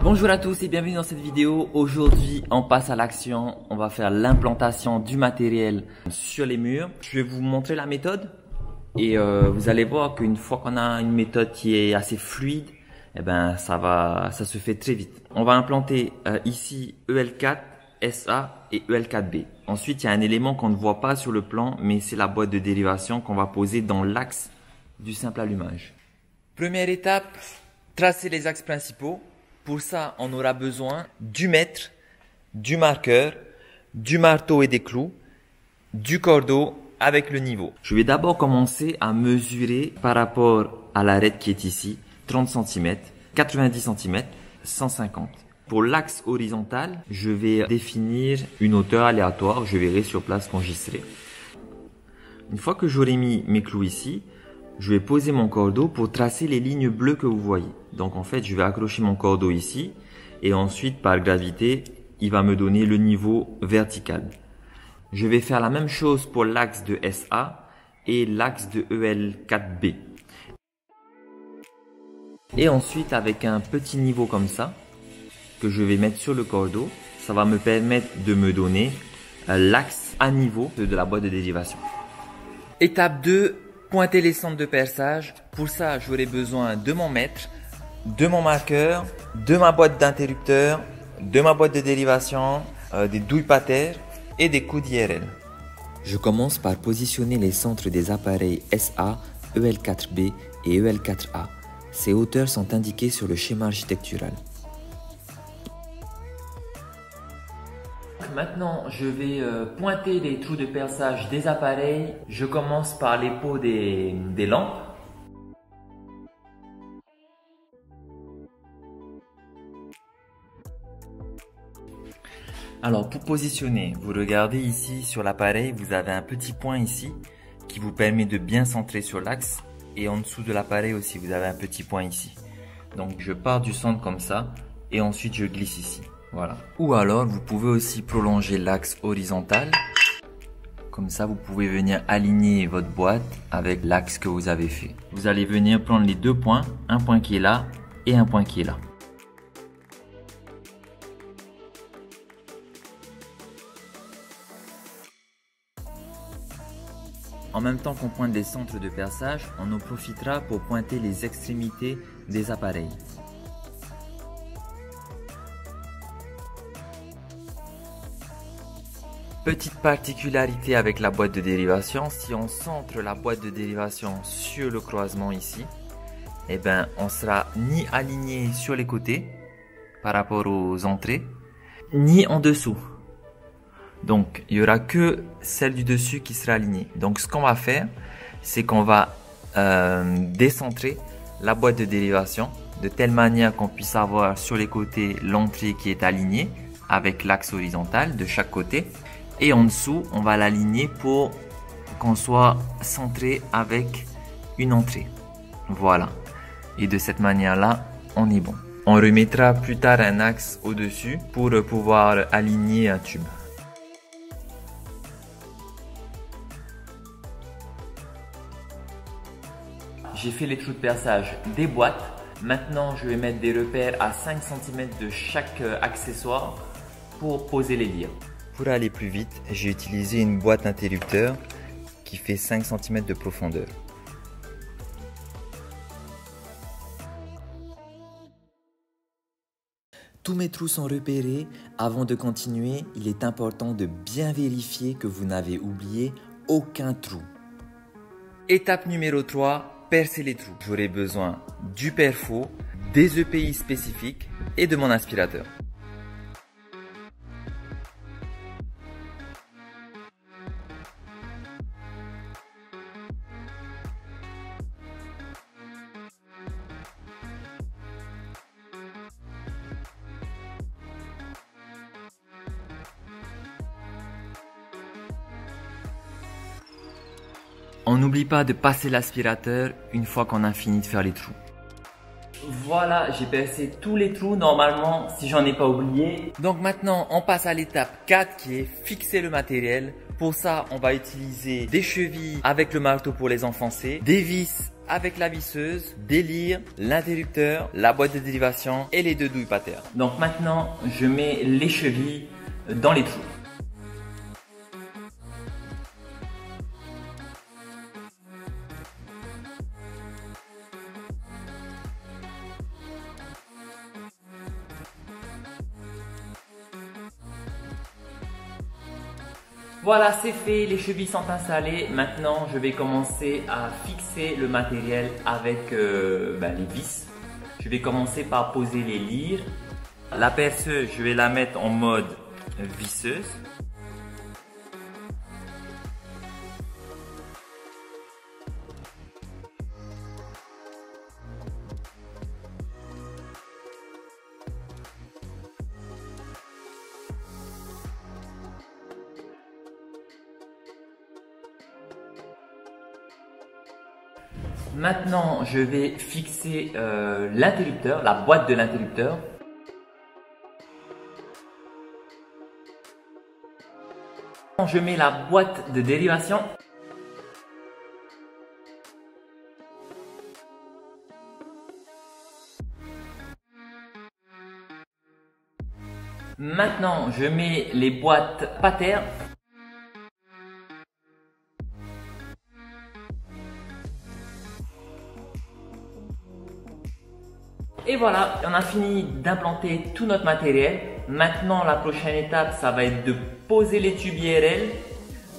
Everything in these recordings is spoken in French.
Bonjour à tous et bienvenue dans cette vidéo. Aujourd'hui, on passe à l'action. On va faire l'implantation du matériel sur les murs. Je vais vous montrer la méthode et vous allez voir qu'une fois qu'on a une méthode qui est assez fluide, eh ben ça se fait très vite. On va implanter ici EL4, SA et EL4B. Ensuite, il y a un élément qu'on ne voit pas sur le plan, mais c'est la boîte de dérivation qu'on va poser dans l'axe du simple allumage. Première étape, tracer les axes principaux. Pour ça, on aura besoin du mètre, du marqueur, du marteau et des clous, du cordeau avec le niveau. Je vais d'abord commencer à mesurer par rapport à l'arête qui est ici, 30 cm, 90 cm, 150. Pour l'axe horizontal, je vais définir une hauteur aléatoire, je verrai sur place quand j'y serai. Une fois que j'aurai mis mes clous ici, je vais poser mon cordeau pour tracer les lignes bleues que vous voyez. Donc en fait, je vais accrocher mon cordeau ici et ensuite par gravité, il va me donner le niveau vertical. Je vais faire la même chose pour l'axe de SA et l'axe de EL4B. Et ensuite, avec un petit niveau comme ça, que je vais mettre sur le cordeau, ça va me permettre de me donner l'axe à niveau de la boîte de dérivation. Étape 2. Pointer les centres de perçage. Pour ça, j'aurai besoin de mon mètre, de mon marqueur, de ma boîte d'interrupteur, de ma boîte de dérivation, des douilles pater et des coudes IRL. Je commence par positionner les centres des appareils SA, EL4B et EL4A. Ces hauteurs sont indiquées sur le schéma architectural. Maintenant, je vais pointer les trous de perçage des appareils. Je commence par les pots des lampes. Alors, pour positionner, vous regardez ici sur l'appareil, vous avez un petit point ici qui vous permet de bien centrer sur l'axe. Et en dessous de l'appareil aussi, vous avez un petit point ici. Donc, je pars du centre comme ça et ensuite je glisse ici. Voilà. Ou alors, vous pouvez aussi prolonger l'axe horizontal. Comme ça, vous pouvez venir aligner votre boîte avec l'axe que vous avez fait. Vous allez venir prendre les deux points, un point qui est là et un point qui est là. En même temps qu'on pointe les centres de perçage, on en profitera pour pointer les extrémités des appareils. Petite particularité avec la boîte de dérivation, si on centre la boîte de dérivation sur le croisement ici, eh ben, on sera ni aligné sur les côtés par rapport aux entrées, ni en dessous. Donc, il n'y aura que celle du dessus qui sera alignée. Donc, ce qu'on va faire, c'est qu'on va décentrer la boîte de dérivation de telle manière qu'on puisse avoir sur les côtés l'entrée qui est alignée avec l'axe horizontal de chaque côté. Et en dessous, on va l'aligner pour qu'on soit centré avec une entrée. Voilà. Et de cette manière-là, on est bon. On remettra plus tard un axe au-dessus pour pouvoir aligner un tube. J'ai fait les trous de perçage des boîtes. Maintenant, je vais mettre des repères à 5 cm de chaque accessoire pour poser les lires. Pour aller plus vite, j'ai utilisé une boîte interrupteur qui fait 5 cm de profondeur. Tous mes trous sont repérés. Avant de continuer, il est important de bien vérifier que vous n'avez oublié aucun trou. Étape numéro 3, percer les trous. J'aurai besoin du perfo, des EPI spécifiques et de mon aspirateur. On n'oublie pas de passer l'aspirateur une fois qu'on a fini de faire les trous. Voilà, j'ai percé tous les trous normalement si j'en ai pas oublié. Donc maintenant, on passe à l'étape 4 qui est fixer le matériel. Pour ça, on va utiliser des chevilles avec le marteau pour les enfoncer, des vis avec la visseuse, délire, l'interrupteur, la boîte de dérivation et les deux douilles pater. Donc maintenant, je mets les chevilles dans les trous. Voilà, c'est fait, les chevilles sont installées. Maintenant, je vais commencer à fixer le matériel avec les vis. Je vais commencer par poser les lyres. La perceuse, je vais la mettre en mode visseuse. Maintenant, je vais fixer l'interrupteur, la boîte de l'interrupteur. Je mets la boîte de dérivation. Maintenant, je mets les boîtes pater. Et voilà, on a fini d'implanter tout notre matériel. Maintenant, la prochaine étape, ça va être de poser les tubes IRL.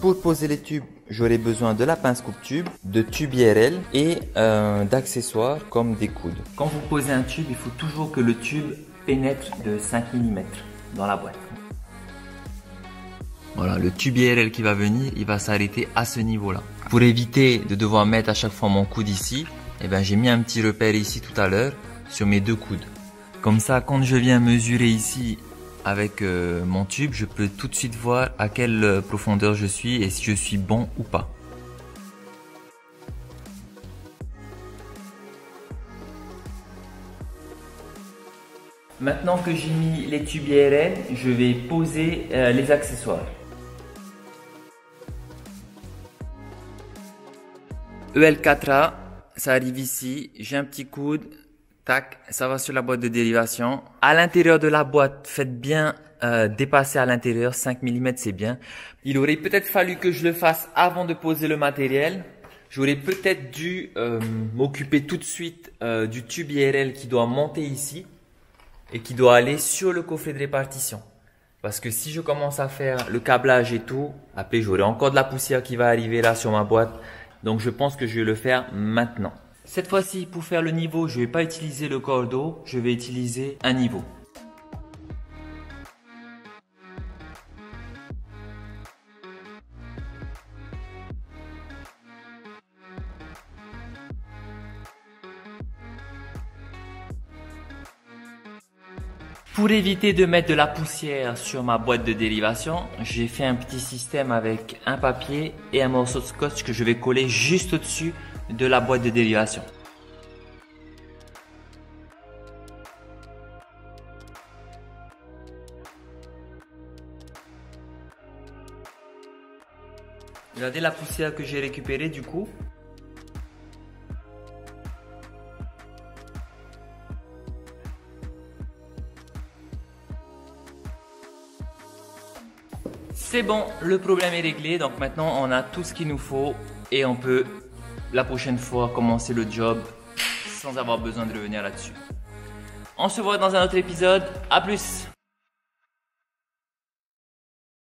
Pour poser les tubes, j'aurai besoin de la pince coupe-tube, de tubes IRL et d'accessoires comme des coudes. Quand vous posez un tube, il faut toujours que le tube pénètre de 5 mm dans la boîte. Voilà, le tube IRL qui va venir, il va s'arrêter à ce niveau-là. Pour éviter de devoir mettre à chaque fois mon coude ici, j'ai mis un petit repère ici tout à l'heure sur mes deux coudes. Comme ça, quand je viens mesurer ici avec mon tube, je peux tout de suite voir à quelle profondeur je suis et si je suis bon ou pas. Maintenant que j'ai mis les tubes IRL, je vais poser les accessoires. EL4A, ça arrive ici, j'ai un petit coude. Tac, ça va sur la boîte de dérivation. À l'intérieur de la boîte, faites bien dépasser à l'intérieur, 5 mm c'est bien. Il aurait peut-être fallu que je le fasse avant de poser le matériel. J'aurais peut-être dû m'occuper tout de suite du tube IRL qui doit monter ici et qui doit aller sur le coffret de répartition. Parce que si je commence à faire le câblage et tout, après j'aurai encore de la poussière qui va arriver là sur ma boîte. Donc je pense que je vais le faire maintenant. Cette fois-ci, pour faire le niveau, je ne vais pas utiliser le cordeau, je vais utiliser un niveau. Pour éviter de mettre de la poussière sur ma boîte de dérivation, j'ai fait un petit système avec un papier et un morceau de scotch que je vais coller juste au-dessus de la boîte de dérivation. Regardez la poussière que j'ai récupérée du coup. C'est bon, le problème est réglé, donc maintenant on a tout ce qu'il nous faut et on peut la prochaine fois commencer le job sans avoir besoin de revenir là-dessus. On se voit dans un autre épisode, à plus!